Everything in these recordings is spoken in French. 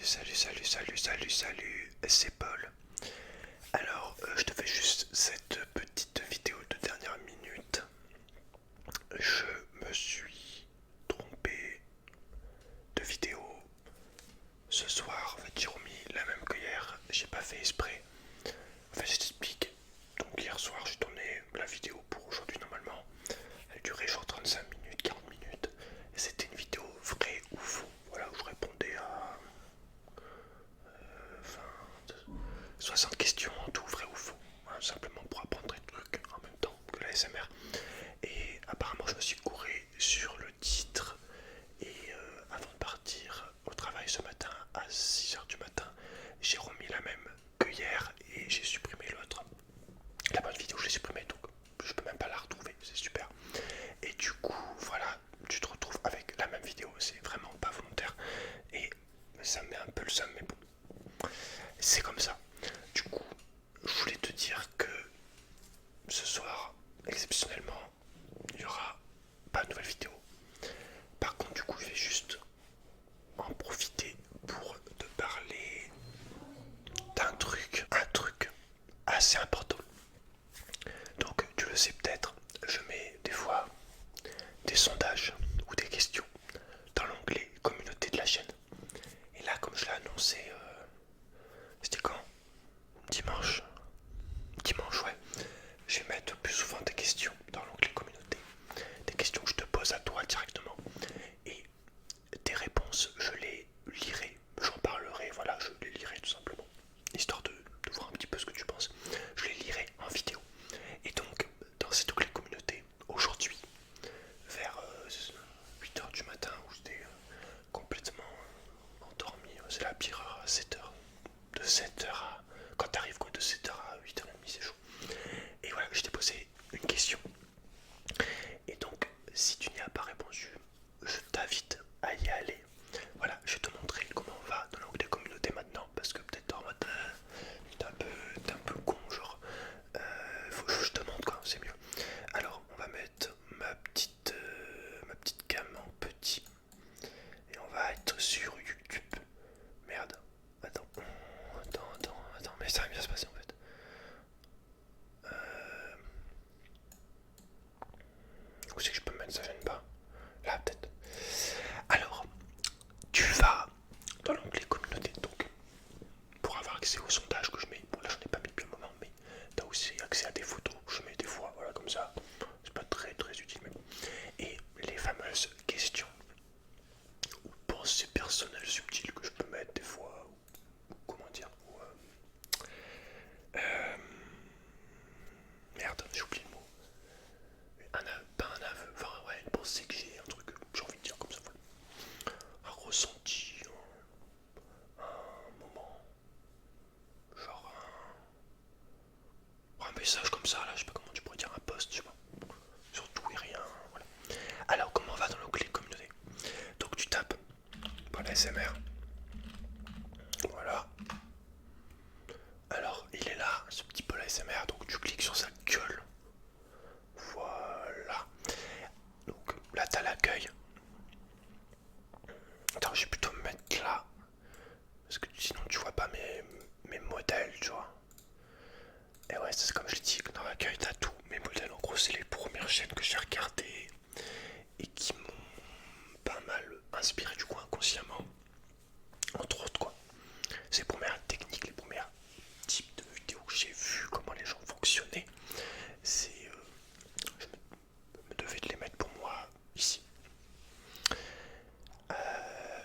salut, c'est Paul. Alors, je te fais juste cette petite vidéo de dernière minute. Je me suis trompé de vidéo ce soir. En fait, j'ai remis la même que hier. J'ai pas fait exprès. En fait, je t'explique. Donc, hier soir, j'ai tourné la vidéo pour aujourd'hui normalement. Elle durait genre 35 minutes, 40 minutes. Et c'était une vidéo vrai ou faux. Voilà, où je répondais à 60 questions en tout, vrai ou faux, hein, simplement pour apprendre des trucs en même temps que la SMR. Et apparemment je me suis couré sur le titre et avant de partir au travail ce matin à 6 h du matin, j'ai remis la même que hier et j'ai supprimé l'autre. La bonne vidéo je l'ai supprimée, donc je peux même pas la retrouver, c'est super. Et du coup voilà, tu te retrouves avec la même vidéo, c'est vraiment pas volontaire et ça me met un peu le seum, mais bon, c'est comme ça. Du coup, je voulais te dire que ce soir, exceptionnellement, il n'y aura pas de nouvelle vidéo. Par contre, du coup, je vais juste en profiter pour te parler un truc assez important. Donc, tu le sais peut-être, je mets des fois des sondages ou des questions dans l'onglet communauté de la chaîne. Et là, comme je l'ai annoncé, c'était quand? Dimanche. Dimanche, ouais. Je vais mettre plus souvent des questions dans l'onglet communauté. Des questions que je te pose à toi directement. Et tes réponses, je les lirai. J'en parlerai, voilà, je les lirai tout simplement. Histoire de voir un petit peu ce que tu penses. Je les lirai en vidéo. Et donc, dans cet onglet communauté, aujourd'hui, vers 8 h du matin, où j'étais complètement endormi, c'est la pire heure à 7 h. De 7 h à... Quand t'arrives quoi, de 7 h à 8 h 30, c'est chaud. Et voilà, je t'ai posé une question. Et donc, si tu n'y as pas répondu, je t'invite à y aller. Voilà, je vais te montrer comment on va dans l'onglet communauté maintenant. Parce que peut-être en mode, t'es un peu con, genre. Faut que je te montre quoi, c'est mieux. Alors, on va mettre ma petite cam en petit. Et on va être sur YouTube. Merde. Attends, mais ça va bien se passer en fait. Où c'est que je peux me mettre, ça gêne pas? Là peut-être. Alors, tu vas dans l'onglet communauté, donc pour avoir accès au sondage que je mets. Bon là j'en ai pas mis depuis un moment, mais t'as aussi accès à des photos que je mets des fois, voilà comme ça. C'est pas très utile mais bon. Et les fameuses questions ou pensées personnelles subtiles que je peux mettre des fois, ou comment dire, ou merde, j'ai oublié le mot. Pas un aveu, enfin ouais, une pensée que j'ai, un truc que j'ai envie de dire comme ça, voilà. Un ressenti, un moment, genre un message comme ça, là, je sais pas comment tu pourrais dire, un post, je sais pas, sur tout et rien, voilà. Alors, comment on va dans l'onglet communauté? Donc, tu tapes Paul ASMR, voilà. Alors, il est là, ce petit Paul ASMR, donc tu cliques sur sa gueule, voilà. Donc, là, t'as l'accueil. Attends, je vais plutôt me mettre là, parce que sinon tu vois pas mes modèles, tu vois. Et ouais, c'est comme je l'ai dit, dans l'accueil t'as tout. Mes modèles, en gros, c'est les premières chaînes que j'ai regardées et qui m'ont pas mal inspiré, du coup, inconsciemment. Entre autres, quoi. C'est les premières techniques, les premiers types de vidéos que j'ai vu, comment les gens fonctionnaient. C'est. Je me devais de les mettre pour moi ici.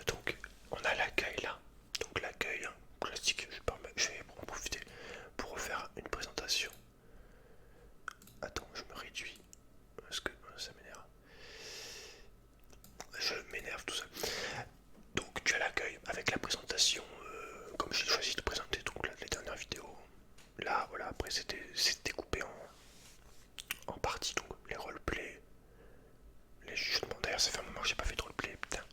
Donc, on a l'accueil là. Donc, l'accueil classique, je vais en profiter pour refaire une présentation. Attends, je me réduis parce que ça m'énerve. Je m'énerve tout seul. Donc tu as l'accueil avec la présentation, comme j'ai choisi de présenter donc les dernières vidéos. Là voilà, après c'était découpé en parties, donc les roleplays, les jugements. D'ailleurs ça fait un moment que j'ai pas fait de roleplay, putain.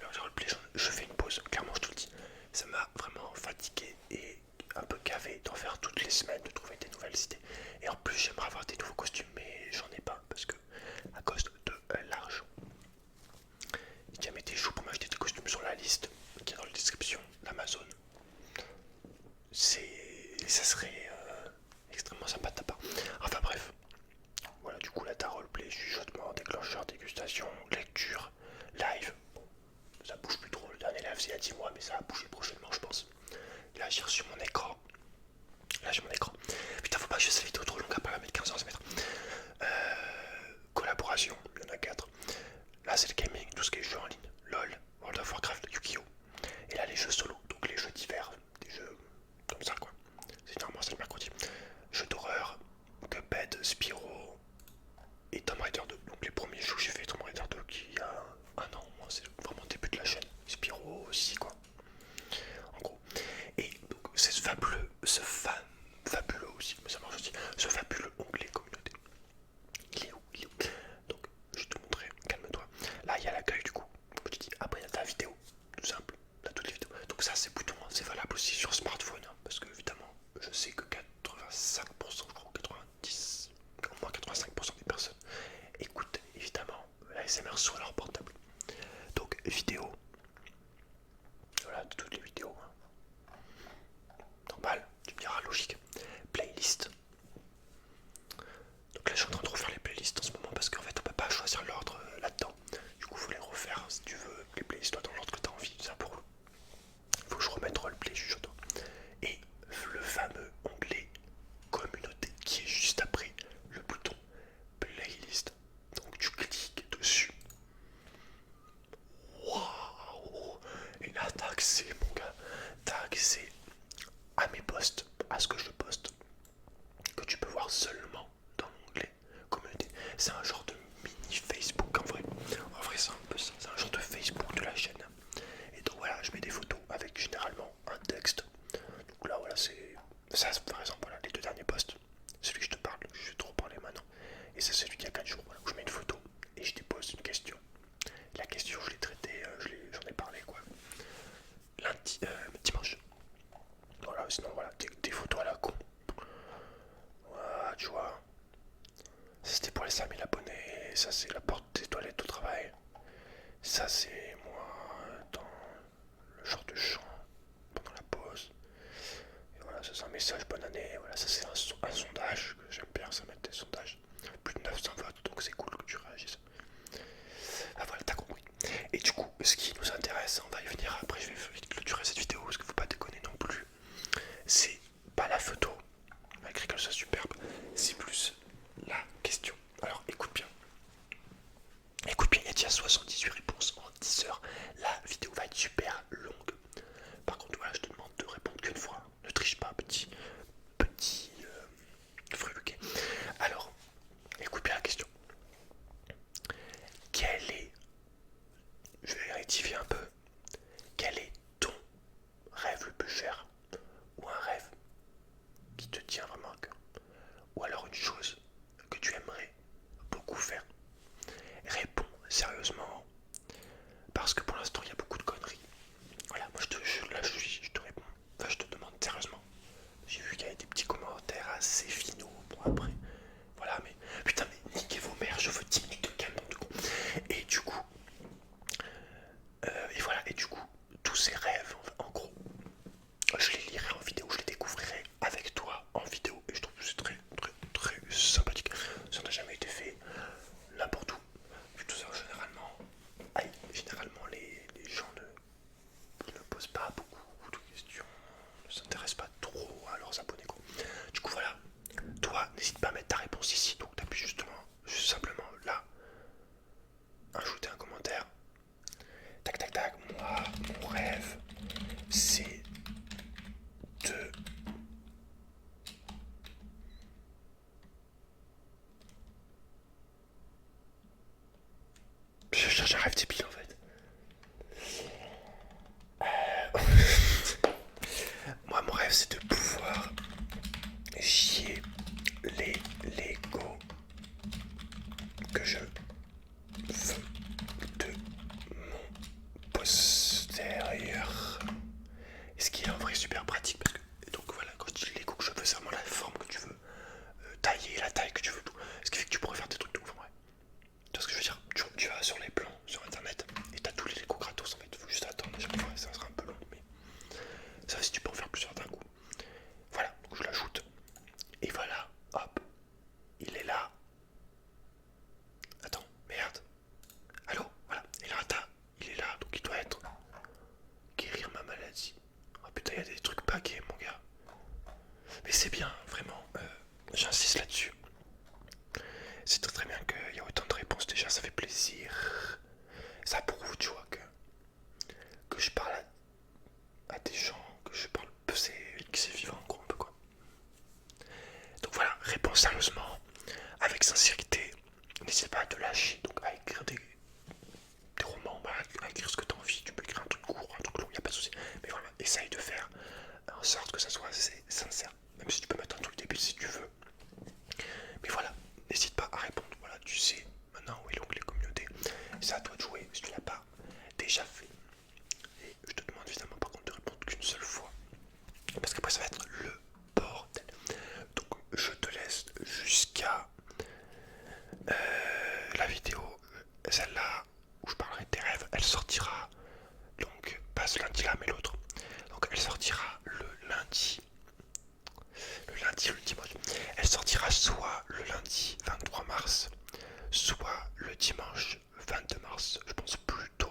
Alors les roleplays, je fais une pause, clairement je te le dis. Ça m'a vraiment fatigué et un peu gavé d'en faire toutes les semaines, de trouver des nouvelles idées. Et en plus j'aimerais avoir des nouveaux costumes, mais j'en ai pas parce que à cause de l'argent. Si jamais t'es chaud pour m'acheter des costumes sur la liste qui est dans la description, la faisait il y a 10 mois, mais ça a bougé prochainement, je pense. Là, j'ai reçu mon écran. Là, j'ai mon écran. Putain, faut pas que je fasse la vidéo trop longue, après la mettre 15 heures, ça va collaboration, il y en a 4. Là, c'est le gaming, tout ce qui est jeux en ligne. LOL, World of Warcraft, Yu-Gi-Oh! Et là, les jeux solo, donc les jeux divers, des jeux comme ça, quoi. C'est normalement ça le mercredi. Jeux d'horreur, Cuphead, Spyro et Tomb Raider 2. Donc les premiers jeux que j'ai fait, Tomb Raider 2 qui a un an, moi, c'est vraiment le début de la chaîne. Spyro aussi, quoi. En gros. Et donc, c'est fabuleux aussi, mais ça marche aussi, ce fabuleux onglet communauté. Il est où? Donc, je vais te montrer, calme-toi. Là, il y a l'accueil du coup. Comme je dis, après, il y a ta vidéo, tout simple. T'as toutes les vidéos. Donc, ça, c'est bouton, hein. C'est valable aussi sur smartphone, hein, parce que évidemment, je sais que 85%, je crois, 90, au moins 85% des personnes écoutent évidemment l'ASMR sur leur portable. Donc, vidéo. Voilà, toutes les vidéos. Hein. Normal, tu me diras logique. Playlist. Donc là je suis en train de refaire les playlists en ce moment parce qu'en fait on peut pas choisir l'ordre là-dedans. Du coup faut les refaire si tu veux les playlists dans l'ordre que tu as envie. C'est un peu relou. Faut que je remette roleplay chuchotant. Et le fameux onglet communauté qui est juste après le bouton playlist. Donc tu cliques dessus. Waouh! Et là t'as accès mon gars. T'as accès à mes posts, à ce que je poste, que tu peux voir seulement dans l'onglet communauté. C'est un genre de mini Facebook en vrai. En vrai c'est un peu ça, c'est un genre de Facebook de la chaîne. Et donc voilà, je mets des photos avec généralement un texte. Donc là voilà, c'est ça par exemple, voilà, les deux derniers posts. Celui que je te parle, je vais te reparler maintenant. Et c'est celui d'il y a 4 jours, voilà, où je mets une photo et je dépose une question. La question je l'ai traitée, j'en ai parlé quoi. Lundi, dimanche. Voilà, sinon voilà, des photos à la con. Voilà, tu vois. Ça c'était pour les 5000 abonnés, ça c'est la porte des toilettes au travail. Ça c'est moi dans le genre de chant pendant la pause. Et voilà, ça c'est un message bonne année. Voilà, ça c'est un sondage que j'aime bien, ça met des sondages. Plus de 900 votes, donc c'est cool que tu réagisses. Ah voilà, t'as compris. Et du coup, ce qui nous intéresse, on va y venir après, je vais vite clôturer cette vidéo parce qu'il faut pas déconner non plus. C'est pas la photo, malgré qu'elle soit superbe, c'est plus la question. Alors écoute bien. Écoute bien, il y a déjà 78 réponses en 10 heures. La vidéo va être super longue. Par contre, voilà, je te demande de répondre qu'une fois. Ne triche pas, petit fruit. Alors, écoute bien la question. Quel est, je vais rectifier un peu, quel est ton rêve le plus cher? Ou un rêve qui te tient vraiment à cœur? Ou alors une chose que tu aimerais beaucoup faire? Réponds sérieusement, parce que pour l'instant il y a beaucoup de conneries. Voilà, moi je te réponds, enfin je te demande sérieusement. J'ai vu qu'il y avait des petits commentaires assez finaux, bon après, voilà, mais putain, mais niquez vos mères, je veux 10 minutes de calme, du coup. Et du coup, et voilà, et du coup, tous ces rêves, en gros, je les lirai en vidéo, je les découvrirai avec toi en vidéo, et je trouve que c'est très, très, très sympathique. Ça n'a jamais été fait n'importe où. Tout ça, généralement, les gens ne posent pas beaucoup de questions, ne s'intéressent pas trop à leurs abonnés, quoi. Du coup, voilà, toi, n'hésite pas à mettre ta réponse ici, donc t'appuies juste simplement là, ajouter un commentaire. Tac, tac, tac, moi, mon rêve, c'est de... Je cherche un rêve débile en fait. Moi, mon rêve, c'est de pouvoir chier les Lego que je veux de mon postérieur. Et ce qui est en vrai super pratique parce que, donc voilà, quand je dis Lego que je veux, c'est vraiment la forme que tu veux, tailler, la taille que tu veux, tout. Ce qui fait que tu pourrais faire des trucs de ouf en vrai. Tu vois ce que je veux dire? Tu vas sur les plans, sur internet, et t'as tous les Lego gratos en fait. Faut juste attendre, ça sera un peu long, mais ça si tu peux en faire plusieurs d'un coup. Voilà, donc je l'ajoute. Et voilà, hop, il est là. Attends, merde. Allô? Voilà, il est là, il est là, donc il doit être Mais voilà, essaye de faire en sorte que ça soit assez sincère. Même si tu peux mettre un truc débile si tu veux. Mais voilà, n'hésite pas à répondre. Voilà, tu sais maintenant où est l'onglet communauté. C'est à toi de jouer si tu l'as pas déjà fait. Et je te demande évidemment par contre de répondre qu'une seule fois. Parce qu'après ça va être le bordel. Donc je te laisse jusqu'à la vidéo, celle-là où je parlerai de tes rêves, elle sortira donc pas ce lundi là mais l'autre. Donc elle sortira le lundi, le dimanche. Elle sortira soit le lundi 23 mars, soit le dimanche 22 mars. Je pense plutôt